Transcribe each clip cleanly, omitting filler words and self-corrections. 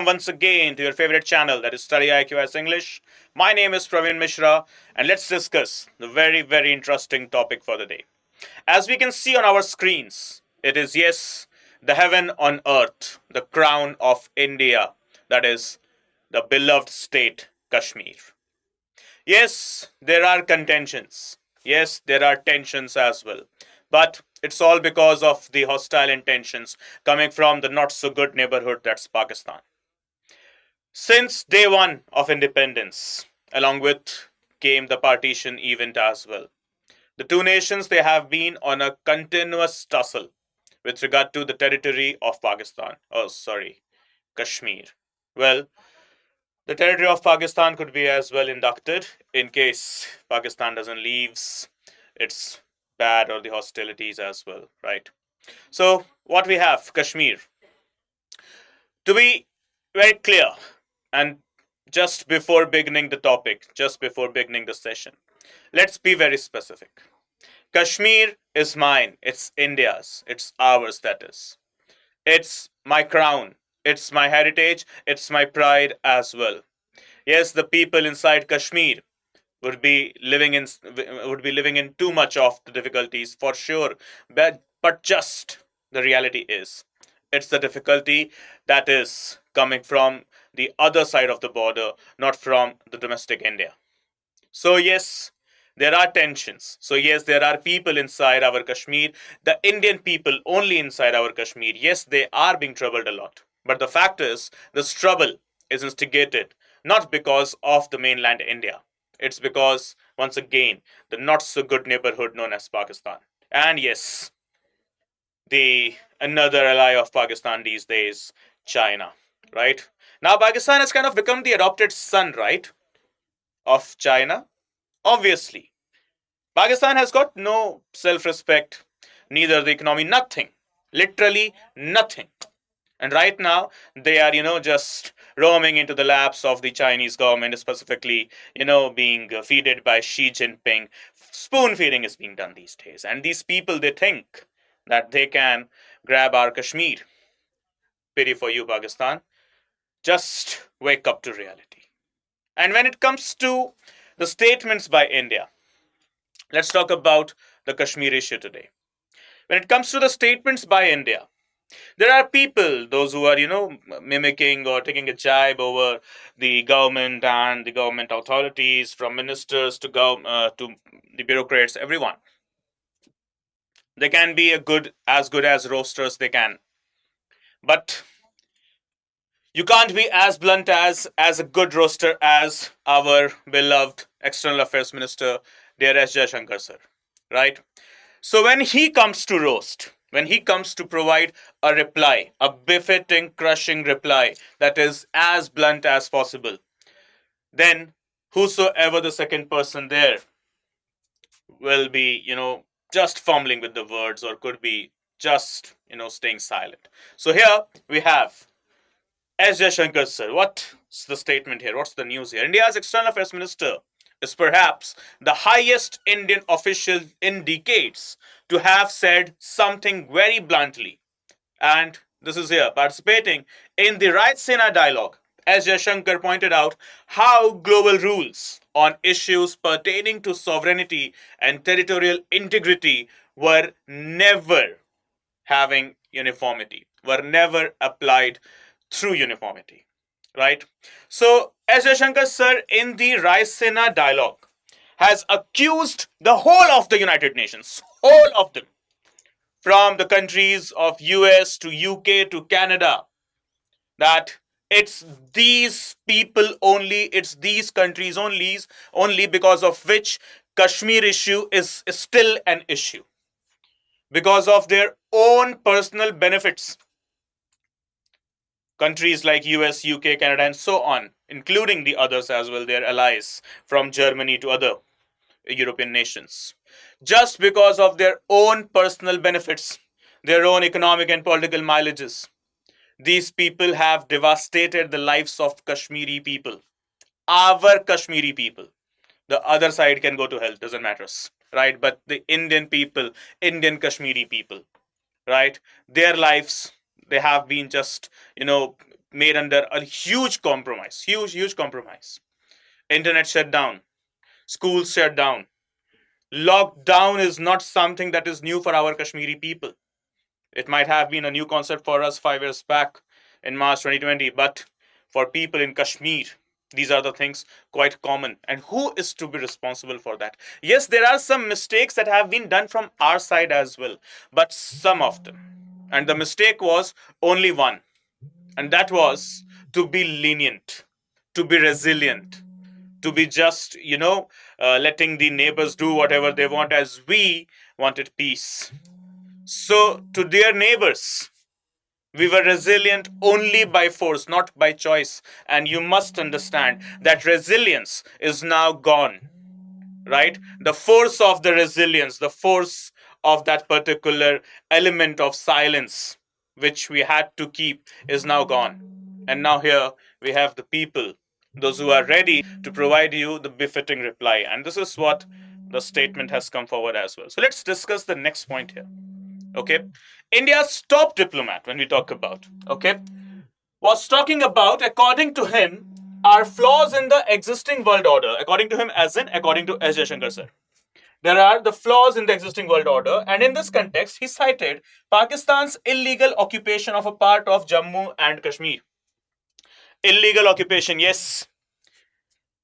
once again to your favorite channel, that is StudyIQ IAS English. My name is Praveen Mishra, and let's discuss the very interesting topic for the day. As we can see on our screens, it is, yes, the heaven on earth, the crown of India, that is the beloved state Kashmir. Yes, there are contentions. Yes, there are tensions as well. But it's all because of the hostile intentions coming from the not so good neighborhood that's Pakistan. Since day one of independence, along with came the partition event as well. The two nations, they have been on a continuous tussle with regard to the territory of Pakistan. Oh, sorry, Kashmir. Well, the territory of Pakistan could be as well inducted in case Pakistan doesn't leaves its bad or the hostilities as well, right? So what we have, Kashmir. To be very clear, and just before beginning the topic, just before beginning the session, let's be very specific. Kashmir is mine, it's India's, it's ours, that is. It's my crown, it's my heritage, it's my pride as well. Yes, the people inside Kashmir would be living in too much of the difficulties for sure, but just the reality is it's the difficulty that is coming from the other side of the border, not from the domestic India. So yes, there are tensions. So yes, there are people inside our Kashmir, the Indian people only inside our Kashmir. Yes, they are being troubled a lot. But the fact is, this trouble is instigated not because of the mainland India. It's because, once again, the not so good neighborhood known as Pakistan. And yes, the another ally of Pakistan these days, China, right? Now, Pakistan has kind of become the adopted son, right, of China. Obviously, Pakistan has got no self respect, neither the economy, nothing. Literally nothing. And right now, they are, just roaming into the laps of the Chinese government, specifically, being feeded by Xi Jinping. Spoon feeding is being done these days. And these people, they think that they can grab our Kashmir. Pity for you, Pakistan. Just wake up to reality. And when it comes to the statements by India, let's talk about the Kashmir issue today. When it comes to the statements by India, there are people, those who are, mimicking or taking a jibe over the government and the government authorities, from ministers to the bureaucrats, everyone. They can be as good as roasters they can, but you can't be as blunt as a good roaster as our beloved External Affairs Minister, dear S. Jaishankar sir, right? So when he comes to roast, when he comes to provide a reply, a befitting, crushing reply that is as blunt as possible, then whosoever the second person there will be, just fumbling with the words, or could be just, staying silent. So here we have S. Jaishankar sir. What's the statement here? What's the news here? India's External Affairs Minister is perhaps the highest Indian official in decades to have said something very bluntly. And this is here, participating in the Right Sena dialogue. As Jaishankar pointed out, how global rules on issues pertaining to sovereignty and territorial integrity were never having uniformity, were never applied through uniformity, right? So, S. Jaishankar sir, in the Raisina dialogue, has accused the whole of the United Nations, whole of them, from the countries of US to UK to Canada, that it's these people only, it's these countries only because of which Kashmir issue is still an issue, because of their own personal benefits. Countries like US, UK, Canada, and so on, including the others as well, their allies from Germany to other European nations, just because of their own personal benefits, their own economic and political mileages. These people have devastated the lives of Kashmiri people, our Kashmiri people. The other side can go to hell, doesn't matter, right? But the Indian people, Indian Kashmiri people, right? Their lives, they have been just, made under a huge compromise, huge compromise. Internet shut down, schools shut down. Lockdown is not something that is new for our Kashmiri people. It might have been a new concept for us 5 years back in March 2020, but for people in Kashmir, these are the things quite common. And who is to be responsible for that? Yes, there are some mistakes that have been done from our side as well, but some of them. And the mistake was only one, and that was to be lenient, to be resilient, to be just, letting the neighbors do whatever they want as we wanted peace. So, to their neighbors, we were resilient only by force, not by choice. And you must understand that resilience is now gone, right? The force of the resilience, the force of that particular element of silence, which we had to keep, is now gone. And now here we have the people, those who are ready to provide you the befitting reply. And this is what the statement has come forward as well. So let's discuss the next point here. Okay, India's top diplomat, when we talk about, okay, was talking about, according to him, are flaws in the existing world order. According to him, as in, according to S. Jaishankar sir. There are the flaws in the existing world order, and in this context, he cited Pakistan's illegal occupation of a part of Jammu and Kashmir. Illegal occupation, yes.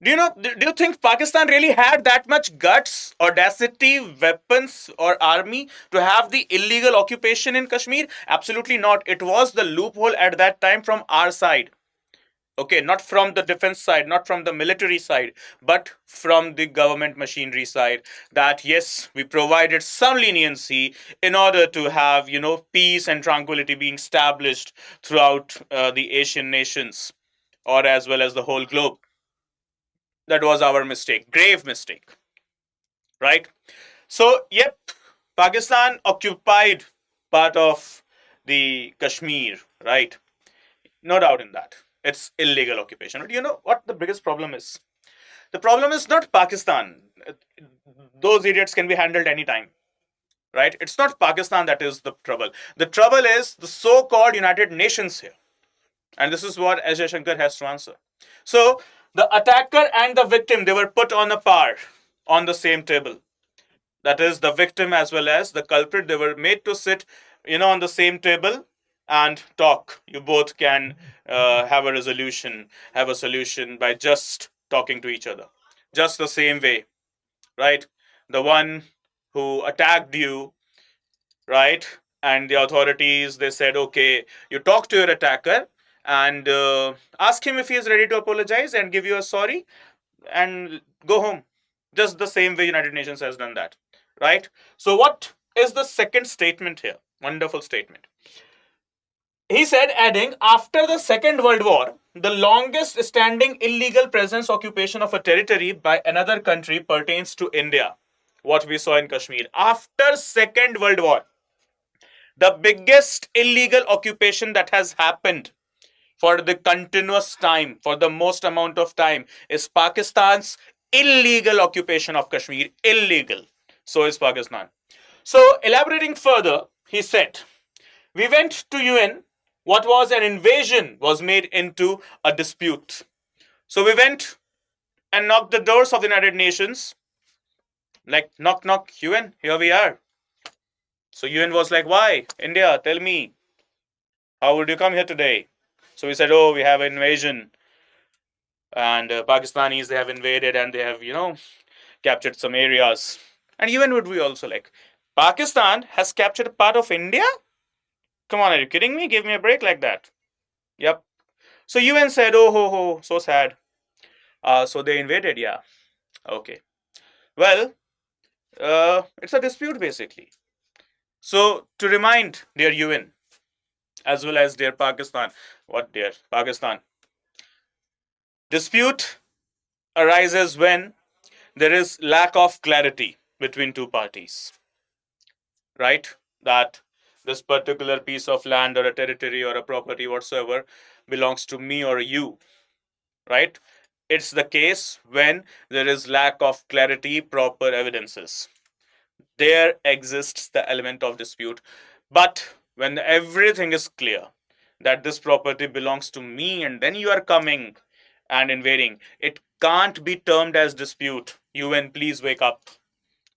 Do you think Pakistan really had that much guts, audacity, weapons, or army to have the illegal occupation in Kashmir? Absolutely not. It was the loophole at that time from our side. Okay, not from the defense side, not from the military side, but from the government machinery side. That yes, we provided some leniency in order to have, peace and tranquility being established throughout the Asian nations, or as well as the whole globe. That was our mistake, grave mistake, right? So, yep, Pakistan occupied part of the Kashmir, right? No doubt in that. It's illegal occupation. But you know what the biggest problem is? The problem is not Pakistan. Those idiots can be handled anytime, right? It's not Pakistan that is the trouble. The trouble is the so-called United Nations here. And this is what S. Jaishankar has to answer. So, the attacker and the victim, they were put on a par, on the same table. That is, the victim as well as the culprit, they were made to sit, on the same table and talk. You both can have a solution by just talking to each other. Just the same way, right? The one who attacked you, right? And the authorities, they said, okay, you talk to your attacker and ask him if he is ready to apologize and give you a sorry and go home. Just the same way United Nations has done that, right? So what is the second statement here? Wonderful statement. He said, adding, after the Second World War, the longest standing illegal presence occupation of a territory by another country pertains to India. What we saw in Kashmir. After Second World War, the biggest illegal occupation that has happened for the continuous time, for the most amount of time, is Pakistan's illegal occupation of Kashmir. Illegal. So is Pakistan. So, elaborating further, he said, we went to UN. What was an invasion was made into a dispute. So, we went and knocked the doors of the United Nations. Like, knock, knock, UN, here we are. So, UN was like, why? India, tell me, how would you come here today? So, we said, oh, we have an invasion. And Pakistanis, they have invaded and they have, captured some areas. And UN would be also like, Pakistan has captured a part of India? Come on, are you kidding me? Give me a break like that. Yep. So UN said, oh, ho, so sad. So they invaded, yeah. Okay. Well, it's a dispute basically. So to remind their UN, as well as their Pakistan, dispute arises when there is lack of clarity between two parties, right? That this particular piece of land or a territory or a property whatsoever belongs to me or you, right? It's the case when there is lack of clarity, proper evidences. There exists the element of dispute. But when everything is clear, that this property belongs to me, and then you are coming and invading. It can't be termed as dispute. UN, please wake up,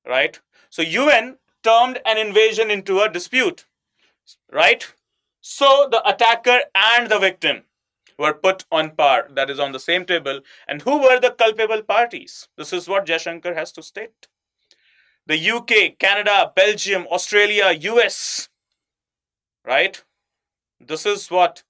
right? So UN termed an invasion into a dispute, right? So the attacker and the victim were put on par, that is on the same table. And who were the culpable parties? This is what Jaishankar has to state. The UK, Canada, Belgium, Australia, US, right? This is what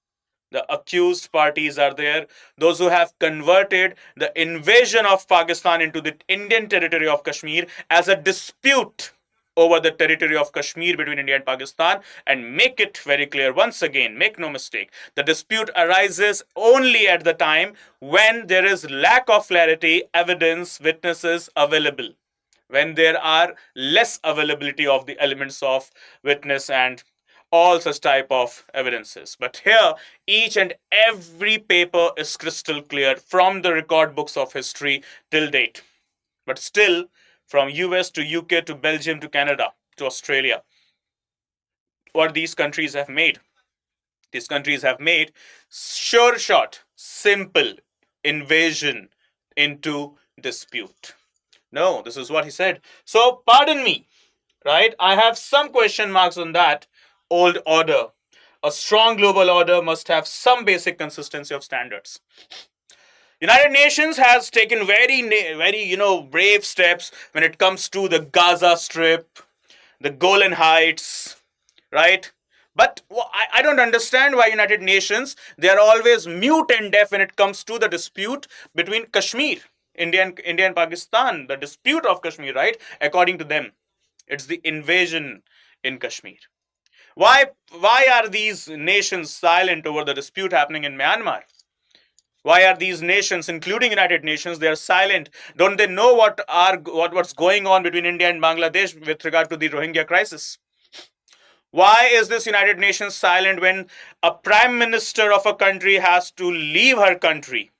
the accused parties are there. Those who have converted the invasion of Pakistan into the Indian territory of Kashmir as a dispute over the territory of Kashmir between India and Pakistan, and make it very clear once again, make no mistake, the dispute arises only at the time when there is lack of clarity, evidence, witnesses available, when there are less availability of the elements of witness and all such type of evidences. But here, each and every paper is crystal clear from the record books of history till date. But still, from US to UK to Belgium to Canada to Australia, what these countries have made, these countries have made sure shot, simple invasion into dispute. No, this is what he said. So, pardon me, right? I have some question marks on that old order. A strong global order must have some basic consistency of standards. United Nations has taken very brave steps when it comes to the Gaza Strip, the Golan Heights, right? But I don't understand why United Nations, they are always mute and deaf when it comes to the dispute between Kashmir, India and Pakistan, the dispute of Kashmir, right? According to them, it's the invasion in Kashmir. Why are these nations silent over the dispute happening in Myanmar? Why are these nations, including United Nations, they are silent? Don't they know what's going on between India and Bangladesh with regard to the Rohingya crisis? Why is this United Nations silent when a prime minister of a country has to leave her country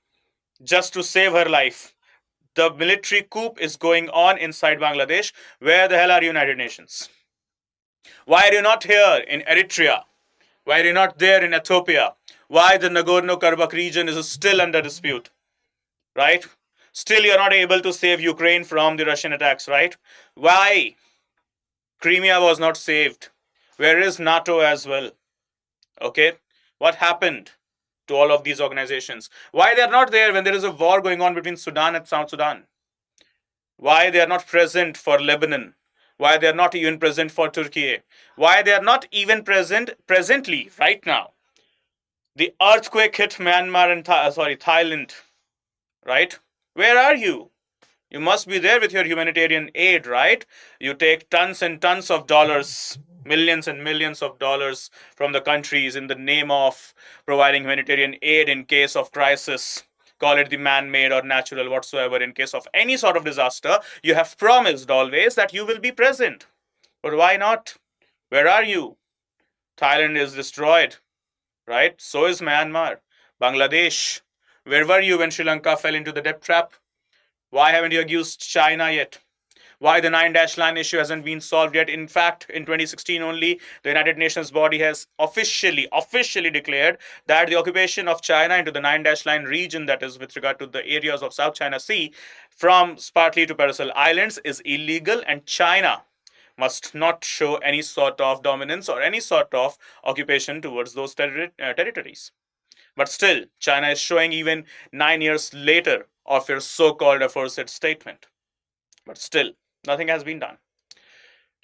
just to save her life? The military coup is going on inside Bangladesh. Where the hell are United Nations? Why are you not here in Eritrea? Why are you not there in Ethiopia? Why the Nagorno-Karabakh region is still under dispute, right? Still you're not able to save Ukraine from the Russian attacks, right? Why Crimea was not saved? Where is NATO as well? Okay, what happened to all of these organizations? Why they are not there when there is a war going on between Sudan and South Sudan? Why they are not present for Lebanon? Why they are not even present for Turkey? Why they are not even presently right now? The earthquake hit Myanmar and Thailand, right? Where are you? You must be there with your humanitarian aid, right? You take tons and tons of dollars, millions and millions of dollars from the countries in the name of providing humanitarian aid in case of crisis. Call it the man-made or natural whatsoever. In case of any sort of disaster, you have promised always that you will be present. But why not? Where are you? Thailand is destroyed, right? So is Myanmar. Bangladesh. Where were you when Sri Lanka fell into the debt trap? Why haven't you accused China yet? Why the 9-dash line issue hasn't been solved yet? In fact, in 2016 only, the United Nations body has officially declared that the occupation of China into the 9-dash line region, that is with regard to the areas of South China Sea, from Spratly to Paracel Islands, is illegal, and China must not show any sort of dominance or any sort of occupation towards those territories. But still, China is showing even 9 years later of your so-called aforesaid statement. But still, nothing has been done.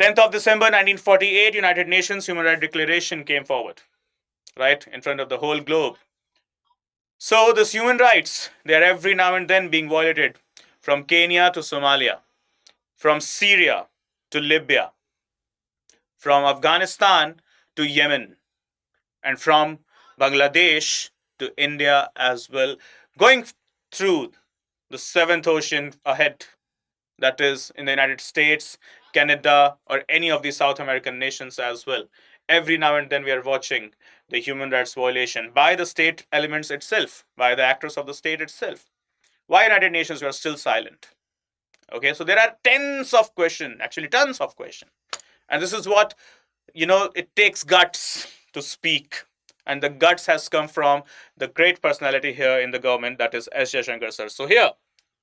10th of December 1948, United Nations Human Rights Declaration came forward, right, in front of the whole globe. So this human rights, they are every now and then being violated, from Kenya to Somalia, from Syria to Libya, from Afghanistan to Yemen, and from Bangladesh to India as well, going through the seventh ocean ahead, that is in the United States, Canada, or any of the South American nations as well. Every now and then we are watching the human rights violation by the state elements itself, by the actors of the state itself. Why United Nations were still silent? Okay, so there are tons of questions, actually tons of questions. And this is what, it takes guts to speak And the guts has come from the great personality here in the government, that is S. Jaishankar sir. So here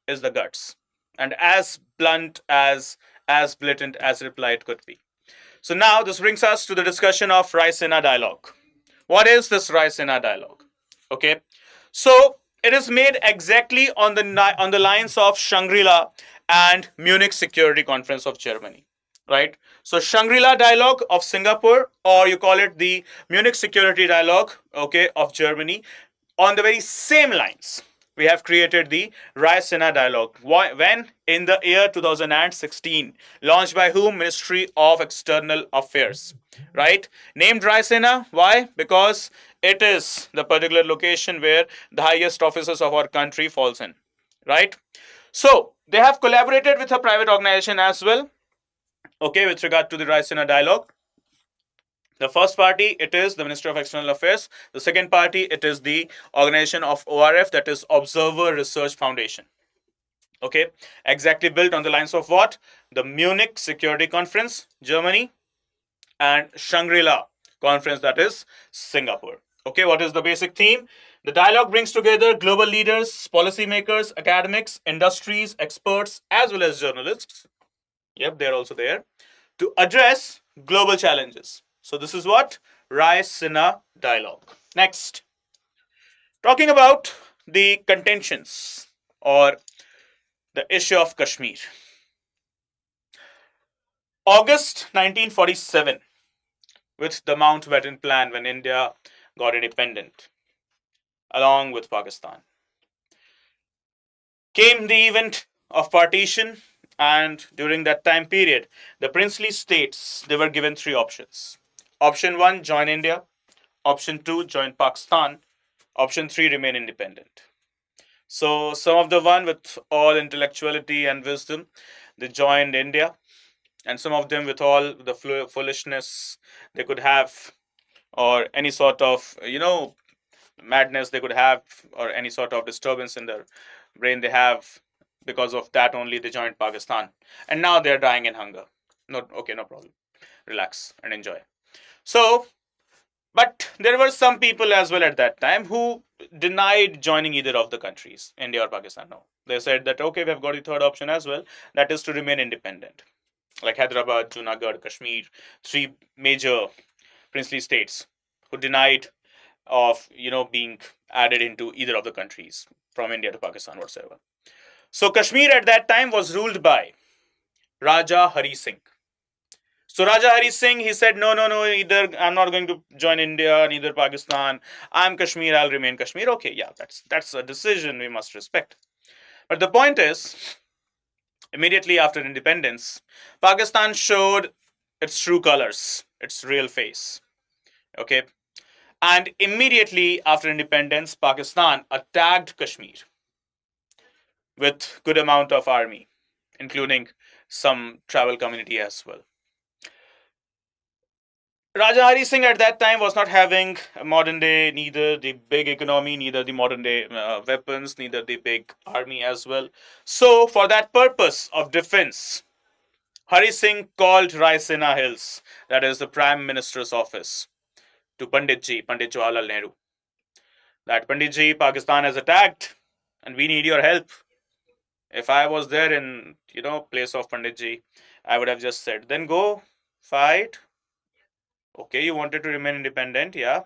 is the guts. And as blunt as blatant as reply it could be. So now this brings us to the discussion of Raisina dialogue. What is this Raisina dialogue? Okay, so it is made exactly on the lines of Shangri-La and Munich Security Conference of Germany, right? So Shangri-La dialogue of Singapore, or you call it the Munich Security Dialogue, okay, of Germany, on the very same lines we have created the Raisina dialogue. When? In the year 2016. Launched by whom? Ministry of External Affairs. Right? Named Raisina. Why? Because it is the particular location where the highest officers of our country falls in. Right? So, they have collaborated with a private organization as well. Okay, with regard to the Raisina dialogue. The first party, it is the Ministry of External Affairs. The second party, it is the organization of ORF, that is Observer Research Foundation. Okay, exactly built on the lines of what? The Munich Security Conference, Germany, and Shangri-La Conference, that is Singapore. Okay, what is the basic theme? The dialogue brings together global leaders, policymakers, academics, industries, experts, as well as journalists. Yep, they're also there to address global challenges. So this is what? Raisina dialogue. Next, talking about the contentions or the issue of Kashmir. August 1947, with the Mountbatten Plan, when India got independent, along with Pakistan, came the event of partition. And during that time period, the princely states, they were given three options. Option 1, join India. Option 2, join Pakistan. Option 3, remain independent. So some of the one with all intellectuality and wisdom, they joined India. And some of them with all the foolishness they could have, or any sort of, madness they could have, or any sort of disturbance in their brain they have, because of that only they joined Pakistan. And now they're dying in hunger. No, okay, no problem. Relax and enjoy. So, but there were some people as well at that time who denied joining either of the countries, India or Pakistan. No. They said that, okay, we've got the third option as well, that is to remain independent. Like Hyderabad, Junagadh, Kashmir, three major princely states who denied of, being added into either of the countries from India to Pakistan whatsoever. So Kashmir at that time was ruled by Raja Hari Singh. So Raja Hari Singh, he said, no, either I'm not going to join India, neither Pakistan. I'm Kashmir, I'll remain Kashmir. Okay, yeah, that's a decision we must respect. But the point is, immediately after independence, Pakistan showed its true colors, its real face. Okay. And immediately after independence, Pakistan attacked Kashmir with good amount of army, including some tribal community as well. Raja Hari Singh at that time was not having modern day, neither the big economy, neither the modern day weapons, neither the big army as well. So for that purpose of defense, Hari Singh called Raisina Hills, that is the Prime Minister's office, to Pandit Jawaharlal Nehru. That Pandit Pakistan has attacked and we need your help. If I was there in, place of Pandit I would have just said, then go fight. Okay, you wanted to remain independent, yeah.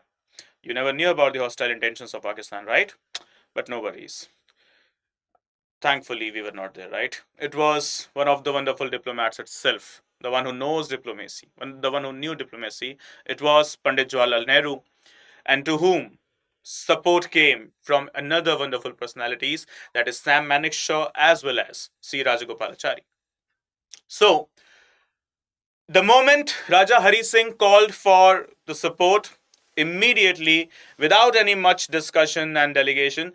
You never knew about the hostile intentions of Pakistan, right? But no worries. Thankfully, we were not there, right? It was one of the wonderful diplomats itself, the one who knows diplomacy, the one who knew diplomacy. It was Pandit Jawaharlal Nehru, and to whom support came from another wonderful personalities, that is Sam Manekshaw as well as C. Rajagopalachari. So, the moment Raja Hari Singh called for the support, immediately, without any much discussion and delegation,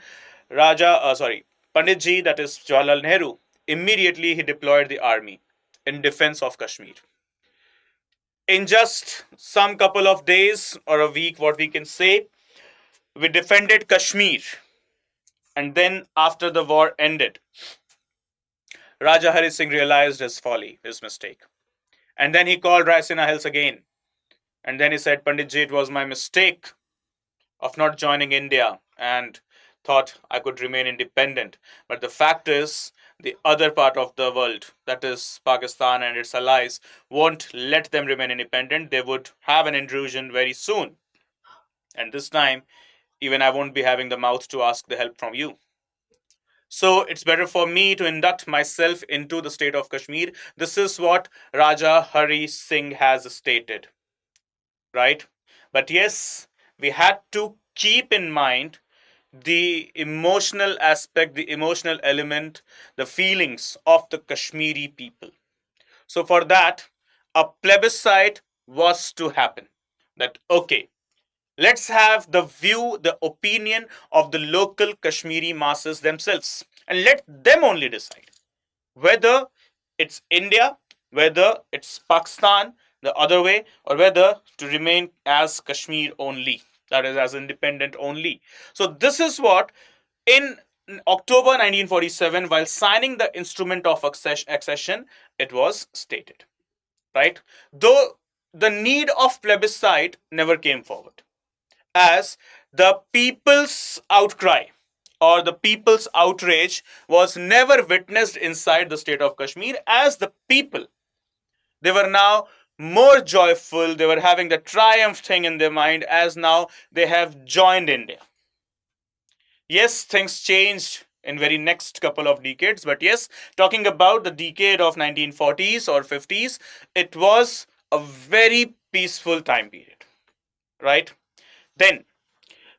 Pandit Ji, that is Jawaharlal Nehru, immediately he deployed the army in defense of Kashmir. In just some couple of days or a week, what we can say, we defended Kashmir. And then after the war ended, Raja Hari Singh realized his folly, his mistake. And then he called Raisina Hills again. And then he said, Pandit Ji, it was my mistake of not joining India and thought I could remain independent. But the fact is, the other part of the world, that is Pakistan and its allies, won't let them remain independent. They would have an intrusion very soon. And this time, even I won't be having the mouth to ask the help from you. So it's better for me to induct myself into the state of Kashmir. This is what Raja Hari Singh has stated, right? But yes, we had to keep in mind the emotional aspect, the emotional element, the feelings of the Kashmiri people. So for that, a plebiscite was to happen. That, okay, let's have the view, the opinion of the local Kashmiri masses themselves, and let them only decide whether it's India, whether it's Pakistan, the other way, or whether to remain as Kashmir only, that is, as independent only. So, this is what in October 1947, while signing the instrument of accession, it was stated, right? Though the need of plebiscite never came forward, as the people's outcry or the people's outrage was never witnessed inside the state of Kashmir, as the people, they were now more joyful, they were having the triumph thing in their mind, as now they have joined India. Yes, things changed in very next couple of decades, but yes, talking about the decade of 1940s or 50s, it was a very peaceful time period, right? Then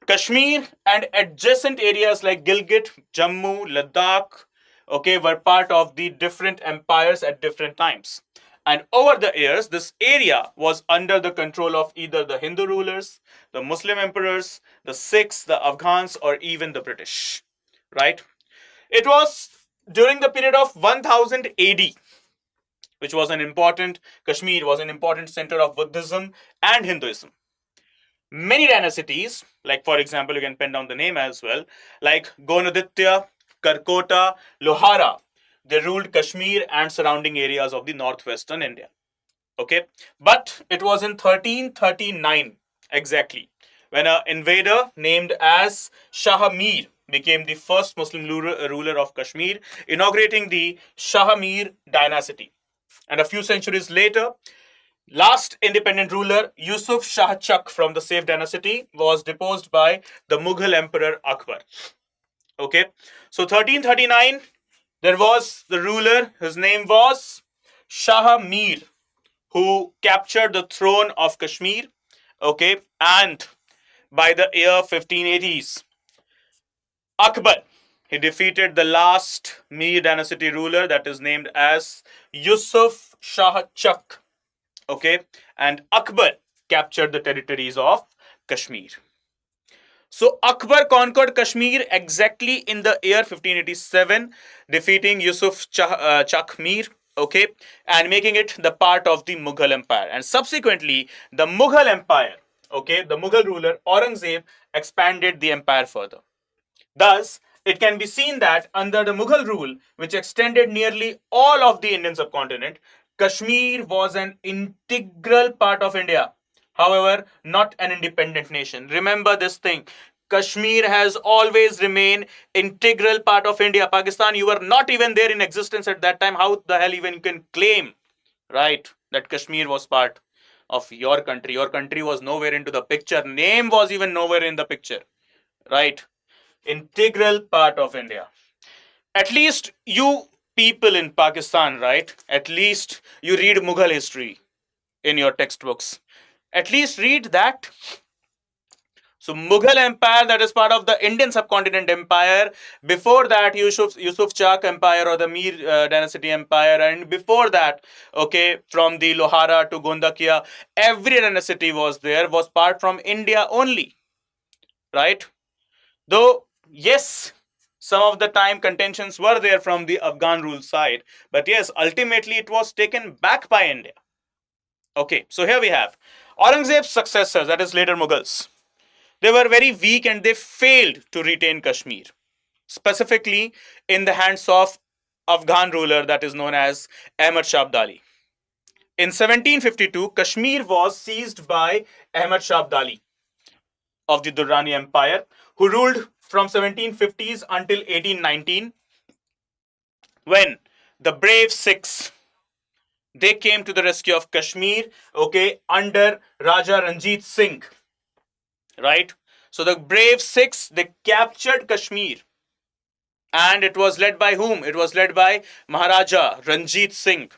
Kashmir and adjacent areas like Gilgit, Jammu, Ladakh, okay, were part of the different empires at different times. And over the years, this area was under the control of either the Hindu rulers, the Muslim emperors, the Sikhs, the Afghans, or even the British, right? It was during the period of 1000 AD, which was an important, Kashmir was an important center of Buddhism and Hinduism. Many dynasties, like for example, you can pen down the name as well, like Gonaditya, Karkota, Lohara, they ruled Kashmir and surrounding areas of the northwestern India. Okay, but it was in 1339 exactly when an invader named as Shah Mir became the first Muslim ruler of Kashmir, inaugurating the Shah Mir dynasty. And a few centuries later, last independent ruler, Yusuf Shah Chak from the Saif dynasty, was deposed by the Mughal Emperor Akbar. Okay, so 1339, there was the ruler, his name was Shah Mir, who captured the throne of Kashmir. Okay, and by the year 1580s, Akbar, he defeated the last Mir dynasty ruler, that is named as Yusuf Shah Chak. Okay, and Akbar captured the territories of Kashmir. So Akbar conquered Kashmir exactly in the year 1587, defeating Yusuf Chak Mir, okay, and making it the part of the Mughal Empire. And subsequently, the Mughal Empire, okay, the Mughal ruler Aurangzeb expanded the empire further. Thus, it can be seen that under the Mughal rule, which extended nearly all of the Indian subcontinent, Kashmir was an integral part of India. However, not an independent nation. Remember this thing. Kashmir has always remained integral part of India. Pakistan, you were not even there in existence at that time. How the hell even you can claim, right, that Kashmir was part of your country? Your country was nowhere into the picture. Name was even nowhere in the picture, right? Integral part of India. At least you people in Pakistan, right? At least you read Mughal history in your textbooks. At least read that. So Mughal Empire, that is part of the Indian subcontinent empire. Before that, Yusuf Chak Empire or the Mir dynasty empire, and before that, okay, from the Lohara to Gondakia, every dynasty was there, was part from India only, right? Though, yes, some of the time contentions were there from the Afghan rule side, but yes, ultimately it was taken back by India. Okay, so here we have Aurangzeb's successors, that is later Mughals. They were very weak and they failed to retain Kashmir, specifically in the hands of Afghan ruler that is known as Ahmad Shah Abdali. In 1752, Kashmir was seized by Ahmad Shah Abdali. of the Durrani Empire, who ruled from 1750s until 1819, when the brave Sikhs, they came to the rescue of Kashmir, okay, under Raja Ranjit Singh, right? So the brave Sikhs, they captured Kashmir, and it was led by whom? It was led by Maharaja Ranjit Singh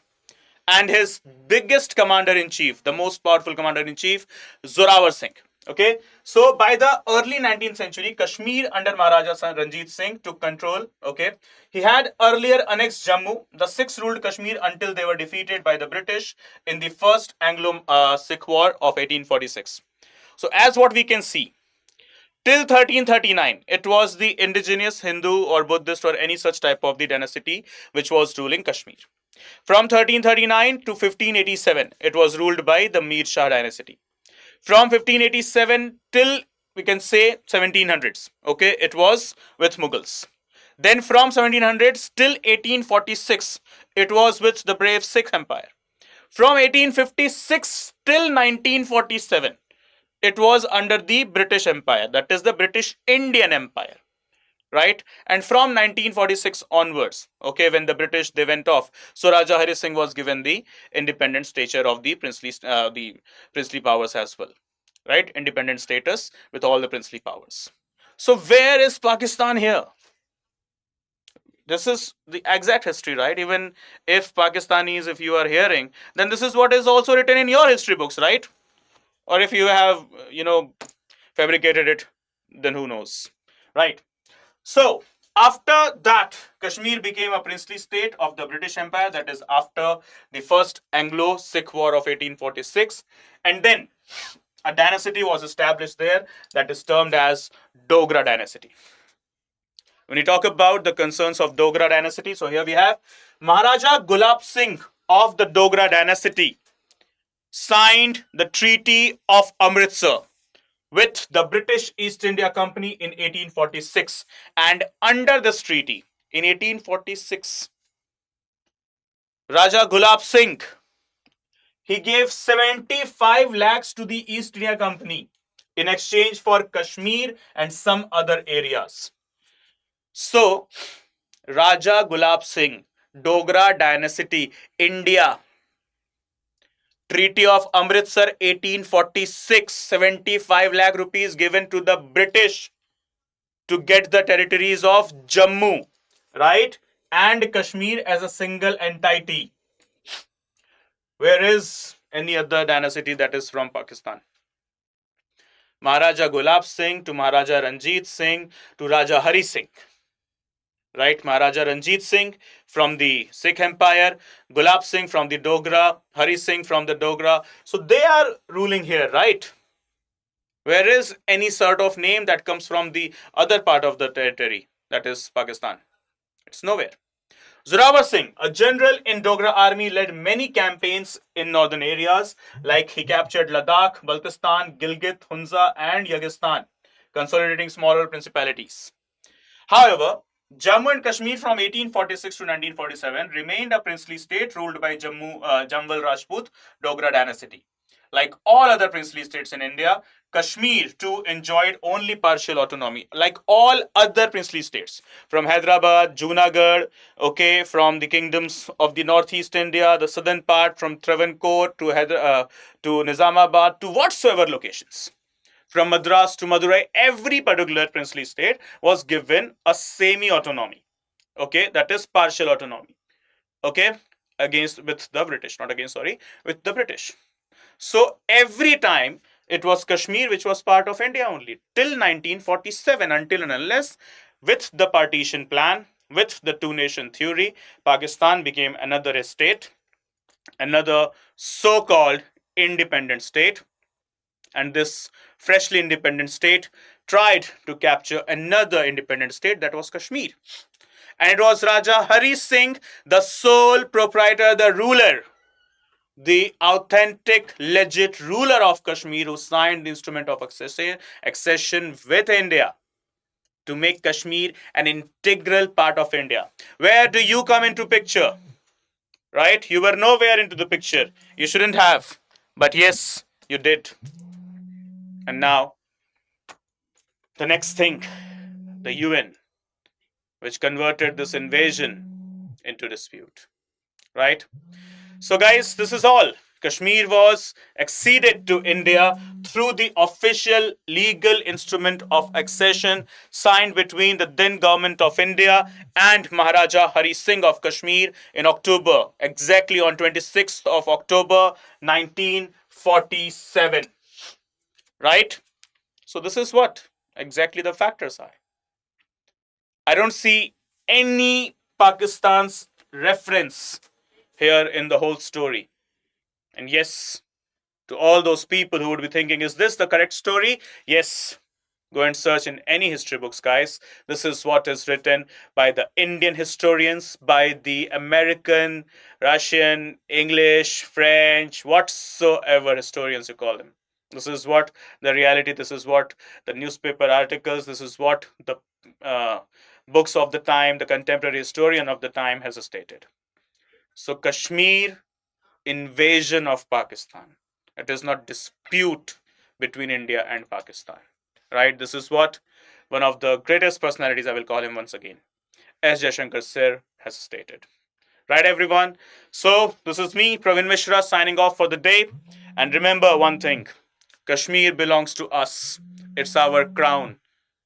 and his biggest commander in chief, the most powerful commander in chief, Zorawar Singh. Okay, so by the early 19th century, Kashmir under Maharaja Ranjit Singh took control. Okay, he had earlier annexed Jammu. The Sikhs ruled Kashmir until they were defeated by the British in the First Anglo-Sikh War of 1846. So, as what we can see, till 1339, it was the indigenous Hindu or Buddhist or any such type of the dynasty which was ruling Kashmir. From 1339 to 1587, it was ruled by the Mir Shah dynasty. From 1587 till we can say 1700s, okay, it was with Mughals. Then from 1700s till 1846, it was with the brave Sikh Empire. From 1856 till 1947, it was under the British Empire, that is the British Indian Empire, right? And from 1946 onwards, okay, when the British they went off, so Raja Hari Singh was given the independent stature of the princely powers as well, right? Independent status with all the princely powers. So where is Pakistan here? This is the exact history, right? Even if Pakistanis, if you are hearing, then this is what is also written in your history books, right? Or if you have, fabricated it, then who knows, right? So, after that, Kashmir became a princely state of the British Empire, that is after the First Anglo-Sikh War of 1846. And then a dynasty was established there that is termed as Dogra dynasty. When you talk about the concerns of Dogra dynasty, so here we have Maharaja Gulab Singh of the Dogra dynasty signed the Treaty of Amritsar with the British East India Company in 1846. And under this treaty, in 1846, Raja Gulab Singh, he gave 75 lakhs to the East India Company in exchange for Kashmir and some other areas. So, Raja Gulab Singh, Dogra dynasty, India, Treaty of Amritsar 1846, 75 lakh rupees given to the British to get the territories of Jammu, right, and Kashmir as a single entity. Where is any other dynasty that is from Pakistan? Maharaja Gulab Singh to Maharaja Ranjit Singh to Raja Hari Singh, right? Maharaja Ranjit Singh from the Sikh Empire, Gulab Singh from the Dogra, Hari Singh from the Dogra. So they are ruling here, right? Where is any sort of name that comes from the other part of the territory, that is Pakistan? It's nowhere. Zorawar Singh, a general in Dogra army, led many campaigns in northern areas, like he captured Ladakh, Baltistan, Gilgit, Hunza, and Yagistan, consolidating smaller principalities. However, Jammu and Kashmir from 1846 to 1947 remained a princely state ruled by Jamwal Rajput Dogra dynasty. Like all other princely states in India, Kashmir too enjoyed only partial autonomy, like all other princely states. From Hyderabad, Junagadh, okay, from the kingdoms of the northeast India, the southern part, from Travancore to Nizamabad, to whatsoever locations. From Madras to Madurai, every particular princely state was given a semi-autonomy. Okay, that is partial autonomy. Okay, with the British, not against, sorry, with the British. So every time it was Kashmir which was part of India only till 1947, until and unless with the partition plan, with the two-nation theory, Pakistan became another state, another so-called independent state. And this freshly independent state tried to capture another independent state, that was Kashmir. And it was Raja Hari Singh, the sole proprietor, the ruler, the authentic, legit ruler of Kashmir, who signed the instrument of accession with India to make Kashmir an integral part of India. Where do you come into picture? Right? You were nowhere into the picture. You shouldn't have. But yes, you did. And now, The next thing, the UN, which converted this invasion into dispute, right? So, guys, this is all. Kashmir was acceded to India through the official legal instrument of accession signed between the then government of India and Maharaja Hari Singh of Kashmir in October, exactly on 26th of October 1947. Right? So, this is what exactly the factors are. I don't see any Pakistan's reference here in the whole story. And yes, to all those people who would be thinking, is this the correct story? Yes. Go and search in any history books, guys. This is what is written by the Indian historians, by the American, Russian, English, French, whatsoever historians you call them. This is what the reality, this is what the newspaper articles, this is what the uh, books of the time, the contemporary historian of the time has stated. So, Kashmir invasion of Pakistan. It is not dispute between India and Pakistan. Right? This is what one of the greatest personalities, I will call him once again, S. Jaishankar Sir, has stated. Right, everyone? So, this is me, Praveen Mishra, signing off for the day. And remember one thing, Kashmir belongs to us, it's our crown.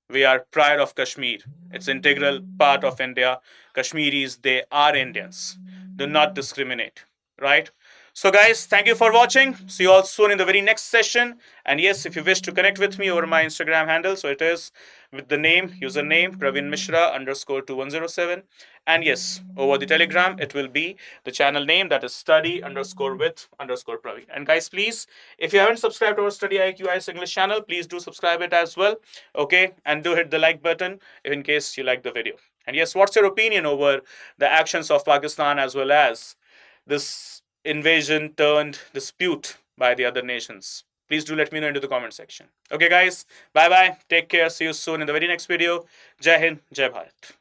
We are proud of Kashmir. It's integral part of India. Kashmiris, they are Indians. Do not discriminate. Right? So, guys, thank you for watching. See you all soon in the very next session. And yes, if you wish to connect with me over my Instagram handle, so it is with the username Praveen Mishra underscore 2107. And yes, over the Telegram, it will be the channel name, that is study underscore with underscore Praveen. And guys, please, if you haven't subscribed to our StudyIQ IAS English channel, please do subscribe it as well. Okay, and do hit the like button in case you like the video. And yes, what's your opinion over the actions of Pakistan as well as this invasion turned dispute by the other nations? Please do let me know into the comment section. Okay, guys, bye bye. Take care. See you soon in the very next video. Jai Hind, Jai Bharat.